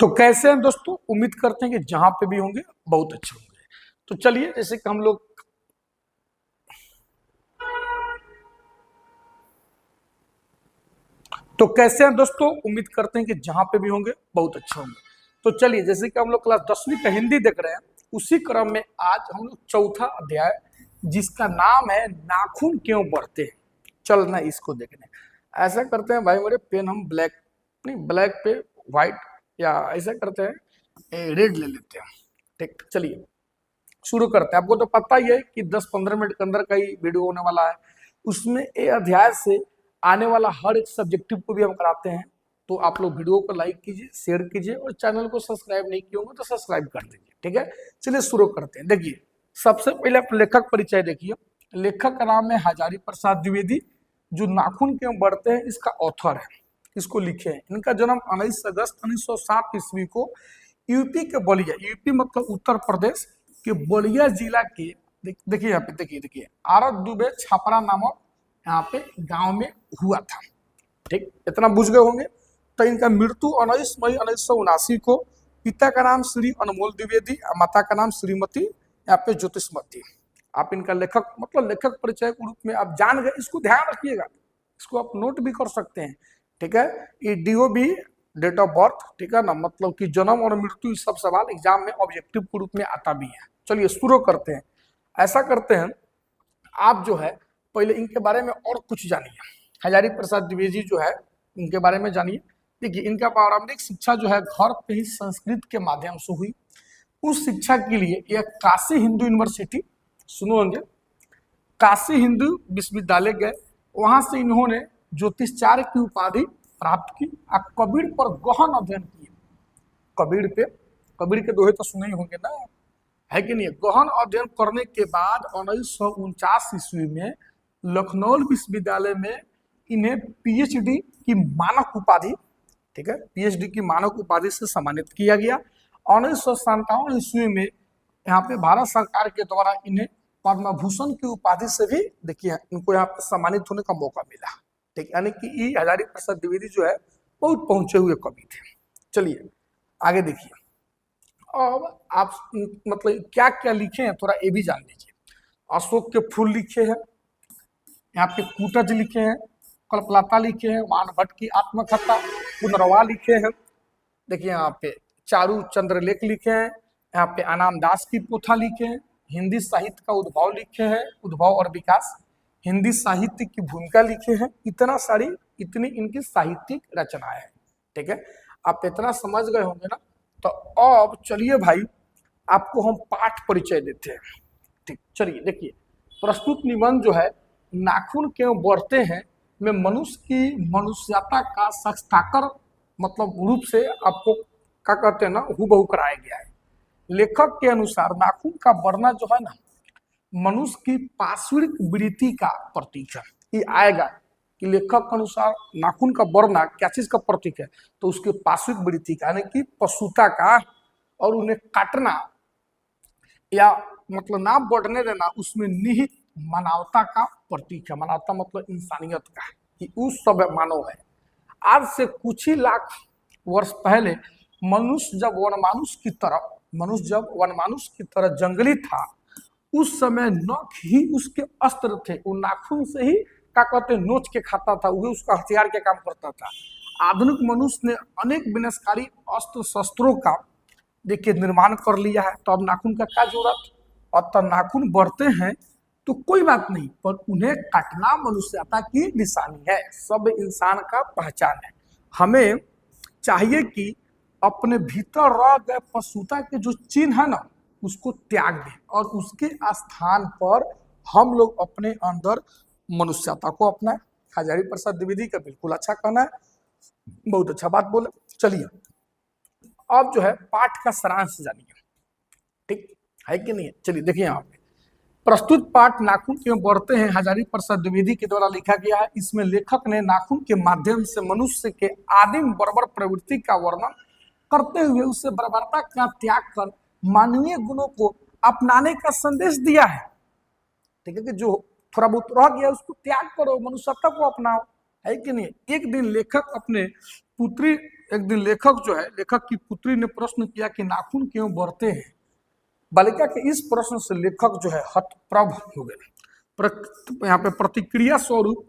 तो कैसे हैं दोस्तों, उम्मीद करते हैं कि जहां पे भी होंगे बहुत अच्छे होंगे। तो चलिए, जैसे कि हम लोग तो कैसे हैं दोस्तों, उम्मीद करते हैं कि जहां पे भी होंगे बहुत अच्छे होंगे। तो चलिए, जैसे कि हम लोग क्लास 10वीं का हिंदी देख रहे हैं, उसी क्रम में आज हम लोग चौथा अध्याय जिसका नाम है नाखून क्यों बढ़ते हैं, चलना इसको देखने। ऐसा करते हैं भाई, मेरे पेन हम ब्लैक नहीं, ब्लैक पे व्हाइट या ऐसा करते हैं रेड ले लेते हैं। ठीक, चलिए शुरू करते हैं। आपको तो पता ही है कि 10-15 मिनट के अंदर का ही वीडियो होने वाला है। उसमें ये अध्याय से आने वाला हर एक सब्जेक्टिव को भी हम कराते हैं। तो आप लोग वीडियो को लाइक कीजिए, शेयर कीजिए और चैनल को सब्सक्राइब नहीं किए होंगे तो सब्सक्राइब कर दीजिए। ठीक है, चलिए शुरू करते हैं। देखिए, सबसे पहले आप लेखक परिचय देखिए। लेखक का नाम है हजारी प्रसाद द्विवेदी, जो नाखून क्यों बढ़ते हैं इसका ऑथर है, इसको लिखे हैं। इनका जन्म 19 अगस्त 1907 ईस्वी को यूपी के बलिया, यूपी मतलब उत्तर प्रदेश के बलिया जिला के, देखिए यहाँ पे, देखिए आरत दुबे छापरा नामक यहाँ पे गांव में हुआ था। ठीक, इतना बुझ गए होंगे। तो इनका मृत्यु 19 मई 1979 को। पिता का नाम श्री अनमोल द्विवेदी, माता का नाम श्रीमती यहाँ पे ज्योतिषमती। आप इनका लेखक मतलब लेखक परिचय के रूप में आप जान गए, इसको ध्यान रखिएगा, इसको आप नोट भी कर सकते हैं। ठीक है, ये डीओ भी डेट ऑफ बर्थ, ठीक है ना, मतलब कि जन्म और मृत्यु, सब सवाल एग्जाम में ऑब्जेक्टिव के रूप में आता भी है। चलिए शुरू करते हैं। ऐसा करते हैं, आप जो है पहले इनके बारे में और कुछ जानिए। हजारी प्रसाद द्विवेदी जो है, इनके बारे में जानिए। देखिए, इनका प्रारंभिक शिक्षा जो है घर पे ही संस्कृत के माध्यम से हुई। उस शिक्षा के लिए यह काशी हिंदू यूनिवर्सिटी, सुनो होंगे, काशी हिंदू विश्वविद्यालय गए। वहां से इन्होंने ज्योतिषाचार्य की उपाधि प्राप्त की और कबीर पर गहन अध्ययन किए। कबीर के दोहे तो सुने ही होंगे ना, है कि नहीं। गहन अध्ययन करने के बाद 1949 ईस्वी में लखनऊ विश्वविद्यालय में इन्हें पीएचडी की मानक उपाधि, ठीक है, पीएचडी की मानक उपाधि से सम्मानित किया गया। 1957 ईस्वी में यहाँ पे भारत सरकार के द्वारा इन्हें पद्म भूषण की उपाधि से भी, देखिए, इनको यहाँ पे सम्मानित होने का मौका मिला। ठीक, यानी कि ये हजारी प्रसाद द्विवेदी जो है बहुत पहुंचे हुए कवि थे। चलिए आगे देखिए। अब आप मतलब क्या क्या लिखे हैं थोड़ा ये भी जान लीजिए। अशोक के फूल लिखे हैं, यहाँ पे कूटज लिखे हैं, कल्पलता लिखे हैं, मान भट्ट की आत्मकथा पुनर्वा लिखे हैं। देखिए यहाँ पे चारू चंद्रलेख लिखे हैं, यहाँ पे अनाम दास की पोथा लिखे हैं, हिंदी साहित्य का उद्भव लिखे हैं, उद्भव और विकास, हिंदी साहित्य की भूमिका लिखे हैं। इतनी इनकी साहित्यिक रचनाएं हैं। ठीक है, आप इतना समझ गए होंगे ना। तो अब चलिए भाई, आपको हम पाठ परिचय देते हैं। ठीक, चलिए देखिए, प्रस्तुत निबंध जो है नाखून क्यों बढ़ते हैं में मनुष्य की मनुष्यता का साक्षात्कार मतलब रूप से आपको क्या कहते हैं ना, हूबहू कराया गया है। लेखक के अनुसार नाखून का बढ़ना जो है ना, मनुष्य की पार्श्विक वृत्ति का प्रतीक है। ये आएगा कि लेखक के अनुसार नाखून का बढ़ना क्या चीज का प्रतीक है, तो उसके पार्श्विक वृत्ति का, यानी कि पशुता का, और उन्हें काटना या मतलब ना बढ़ने देना, उसमें निहित मानवता का प्रतीक है। मानवता मतलब इंसानियत का, कि उस सब मानव है। आज से कुछ ही लाख वर्ष पहले मनुष्य जब वनमानुष की तरह जंगली था, उस समय नख ही उसके अस्त्र थे। वो नाखून से ही क्या कहते नोच के खाता था, वही उसका हथियार के काम करता था। आधुनिक मनुष्य ने अनेक विनाशकारी अस्त्र शस्त्रों का, देखिए, निर्माण कर लिया है। तो अब नाखून का क्या जरूरत। और तब नाखून बढ़ते हैं तो कोई बात नहीं, पर उन्हें काटना मनुष्यता की निशानी है, सब इंसान का पहचान है। हमें चाहिए कि अपने भीतर रह गए पशुता के जो चिन्ह है ना, उसको त्याग दें और उसके स्थान पर हम लोग अपने अंदर मनुष्यता को अपना। हजारी प्रसाद द्विवेदी का बिल्कुल अच्छा कहना है, बहुत अच्छा बात बोले। चलिए अब जो है पाठ का सारांश जानिए। ठीक है कि नहीं। चलिए देखिए, यहाँ पे प्रस्तुत पाठ नाखून क्यों बढ़ते हैं हजारी प्रसाद द्विवेदी के द्वारा लिखा गया है। इसमें लेखक ने नाखून के माध्यम से मनुष्य के आदिम बर्बर प्रवृत्ति का वर्णन करते हुए उससे बर्बरता का त्याग कर मानवीय गुणों को अपनाने का संदेश दिया है। ठीक है, कि जो थोड़ा बहुत रह गया उसको त्याग करो, मनुष्यता को अपनाओ, है कि नहीं। एक दिन लेखक अपने पुत्री एक दिन लेखक की पुत्री ने प्रश्न किया कि नाखून क्यों बढ़ते हैं। बालिका के इस प्रश्न से लेखक जो है हतप्रभ हो गए। यहाँ पे प्रतिक्रिया स्वरूप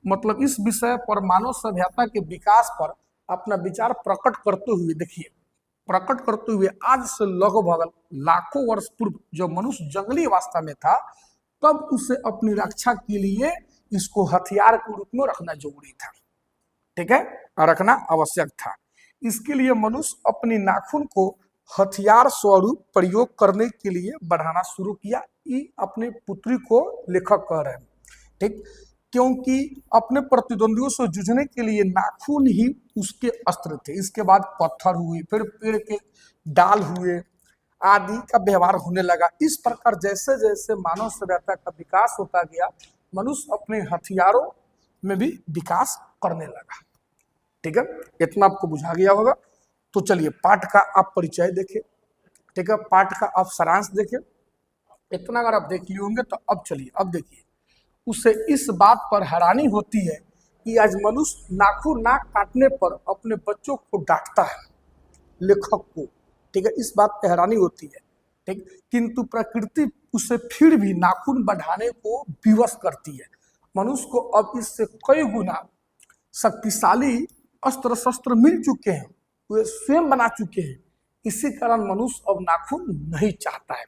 मतलब इस विषय पर मानव सभ्यता के विकास पर अपना विचार प्रकट करते हुए आज से लगभग लाखों वर्ष पूर्व जब मनुष्य जंगली अवस्था में था तब उसे अपनी रक्षा के लिए इसको हथियार के रूप में रखना जरूरी था, ठीक है, रखना आवश्यक था। इसके लिए मनुष्य अपनी नाखून को हथियार स्वरूप प्रयोग करने के लिए बढ़ाना शुरू किया। ये अपने पुत्री को लेखक कह रहे हैं, ठीक, क्योंकि अपने प्रतिद्वंदियों से जूझने के लिए नाखून ही उसके अस्त्र थे। इसके बाद पत्थर हुए, फिर पेड़ के डाल हुए आदि का व्यवहार होने लगा। इस प्रकार जैसे जैसे मानव सभ्यता का विकास होता गया मनुष्य अपने हथियारों में भी विकास करने लगा, ठीक है, इतना आपको बुझा गया होगा। तो चलिए पाठ का आप परिचय देखें, ठीक है, पाठ का आप सारांश देखें। इतना अगर आप देख लिए होंगे तो अब चलिए अब देखिए, उसे इस बात पर हैरानी होती है कि आज मनुष्य नाखून नाक काटने पर अपने बच्चों को डांटता है, लेखक को, ठीक है, इस बात पर हैरानी होती है, ठीक, किंतु प्रकृति उसे फिर भी नाखून बढ़ाने को विवश करती है। मनुष्य को अब इससे कई गुना शक्तिशाली अस्त्र शस्त्र मिल चुके हैं, वे स्वयं बना चुके हैं। इसी कारण मनुष्य अब नाखून नहीं चाहता है,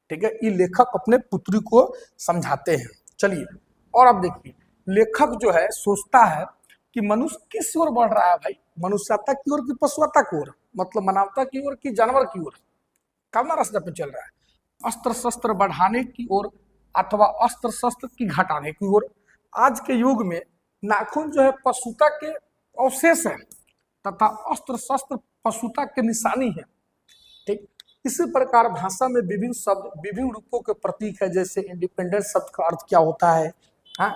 ठीक है, ये लेखक अपने पुत्री को समझाते हैं। चलिए और अब देखिए, लेखक जो है सोचता है कि मनुष्य किस ओर बढ़ रहा है भाई, मनुष्यता की ओर कि पशुता की ओर, मतलब मानवता की ओर कि जानवर की ओर, कौन रास्ते पे चल रहा है, अस्त्र शस्त्र बढ़ाने की ओर अथवा अस्त्र शस्त्र की घटाने की ओर। आज के युग में नाखून जो है पशुता के अवशेष है तथा अस्त्र शस्त्र पशुता के निशानी है, ठीक। इसी प्रकार भाषा में विभिन्न शब्द विभिन्न रूपों के प्रतीक है। जैसे इंडिपेंडेंट शब्द का अर्थ क्या होता है, हाँ,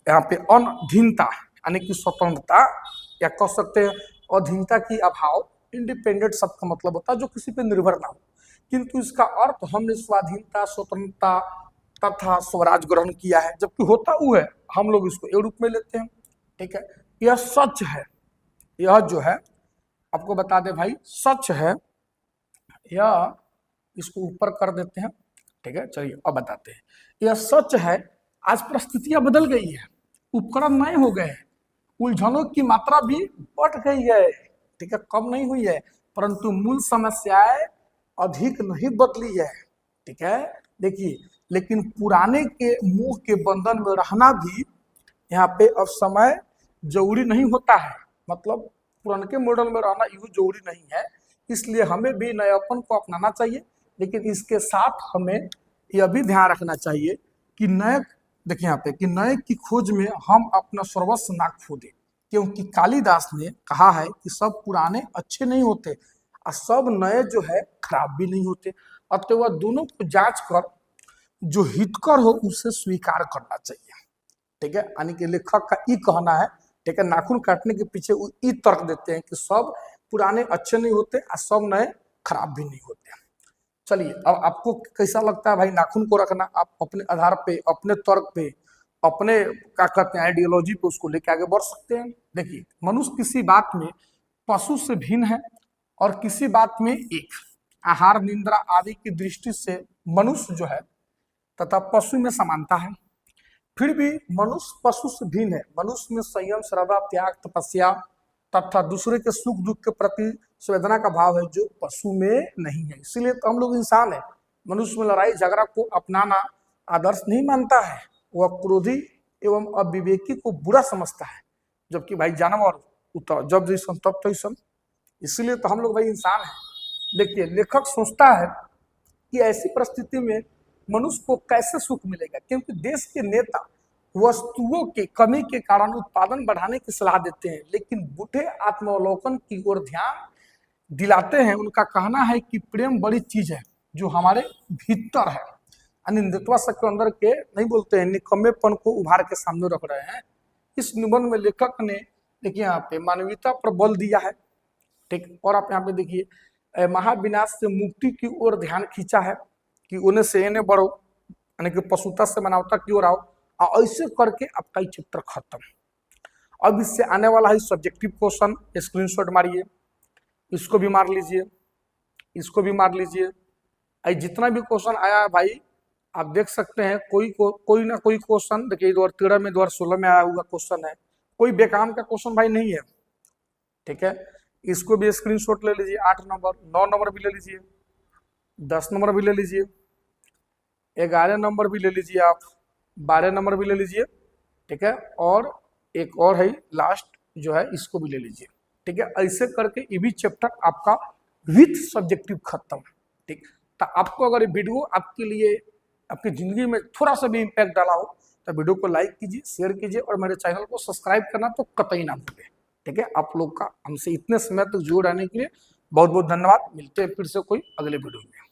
यहाँ पे अधीनता यानी कि स्वतंत्रता, या कह सकते हैं अधीनता की अभाव। इंडिपेंडेंट शब्द का मतलब होता है जो किसी पे निर्भर ना हो, किंतु इसका अर्थ हमने स्वाधीनता, स्वतंत्रता तथा स्वराज ग्रहण किया है, जबकि होता वो है, हम लोग इसको ए रूप में लेते हैं, ठीक है। यह सच है, यह जो है आपको बता दे भाई सच है, यह इसको ऊपर कर देते हैं, ठीक है। चलिए अब बताते हैं, यह सच है आज परिस्थितियां बदल गई है, उपकरण नए हो गए हैं, उलझनों की मात्रा भी बढ़ गई है, ठीक है, कम नहीं हुई है, परंतु मूल समस्याएं अधिक नहीं बदली है, ठीक है। देखिए, लेकिन पुराने के मोह के बंधन में रहना भी यहाँ पे अब समय जरूरी नहीं होता है, मतलब पुराने के मॉडल में रहना यूं जरूरी नहीं है। इसलिए हमें भी नयापन को अपनाना चाहिए, लेकिन इसके साथ हमें यह भी ध्यान रखना चाहिए कि नए, देखिए यहाँ पे, कि नए की खोज में हम अपना सर्वस्व ना खो दें, क्योंकि कालिदास ने कहा है कि सब पुराने अच्छे नहीं होते और सब नए जो है खराब भी नहीं होते, अतः दोनों को जांच कर जो हितकर हो उसे स्वीकार करना चाहिए, ठीक है। यानी कि लेखक का ये कहना है, ठीक है, नाखून काटने के पीछे वो ये तर्क देते हैं कि सब पुराने अच्छे नहीं होते और सब नए खराब भी नहीं होते। चलिए अब आपको कैसा लगता है भाई नाखून को रखना, आप अपने आधार पे, अपने तर्क पे, अपने क्या कहते हैं आइडियोलॉजी पे उसको लेके आगे बढ़ सकते हैं। देखिए, मनुष्य किसी बात में पशु से भिन्न है और किसी बात में एक, आहार निंद्रा आदि की दृष्टि से मनुष्य जो है तथा पशु में समानता है, फिर भी मनुष्य पशु से भिन्न है। मनुष्य में संयम, श्रद्धा, त्याग, तपस्या तथा दूसरे के सुख दुख के प्रति संवेदना का भाव है जो पशु में नहीं है। इसीलिए तो हम लोग इंसान है। मनुष्य में लड़ाई झगड़ा को अपनाना आदर्श नहीं मानता है, वह क्रोधी एवं अविवेकी को बुरा समझता है, जबकि भाई जानवर जब जैसन तब तैसन। इसीलिए तो हम लोग भाई इंसान है। देखिए, लेखक सोचता है कि ऐसी परिस्थिति में मनुष्य को कैसे सुख मिलेगा, क्योंकि देश के नेता वस्तुओं के कमी के कारण उत्पादन बढ़ाने की सलाह देते हैं, लेकिन बूढ़े आत्मावलोकन की ओर ध्यान दिलाते हैं। उनका कहना है कि प्रेम बड़ी चीज है जो हमारे भीतर है, अनिंदित्वा के अंदर के नहीं बोलते हैं, निकम्मेपन को उभार के सामने रख रहे हैं। इस निबंध में लेखक ने देखिए यहाँ पे मानवीयता पर बल दिया है, ठीक। और आप यहाँ पे देखिए महाविनाश से मुक्ति की ओर ध्यान खींचा है कि उन्हें से इन्हें बढ़ो, यानी कि पशुता से मानवता की ओर आओ, और ऐसे करके आपका ये चैप्टर खत्म। अब इससे आने वाला है सब्जेक्टिव क्वेश्चन, स्क्रीनशॉट मारिए। इसको भी मार लीजिए, इसको भी मार लीजिए। जितना भी क्वेश्चन आया है भाई आप देख सकते हैं, कोई ना कोई क्वेश्चन देखिए 2013 में 2016 में आया हुआ क्वेश्चन है, कोई बेकाम का क्वेश्चन भाई नहीं है। ठीक है, इसको भी स्क्रीनशॉट ले लीजिए। 8 नंबर, 9 नंबर भी ले लीजिए, 10 नंबर भी ले लीजिए, 11 नंबर भी ले लीजिए, आप 12 नंबर भी ले लीजिए। ठीक है, और एक और है लास्ट जो है, इसको भी ले लीजिए। ठीक है, ऐसे करके ये भी चैप्टर आपका विथ सब्जेक्टिव खत्म। ठीक, तो आपको अगर ये वीडियो आपके लिए आपकी जिंदगी में थोड़ा सा भी इम्पैक्ट डाला हो तो वीडियो को लाइक कीजिए, शेयर कीजिए और मेरे चैनल को सब्सक्राइब करना तो कतई ना भूलें। ठीक है, आप लोग का हमसे इतने समय तक जुड़े रहने के लिए बहुत बहुत धन्यवाद। मिलते हैं फिर से कोई अगले वीडियो में।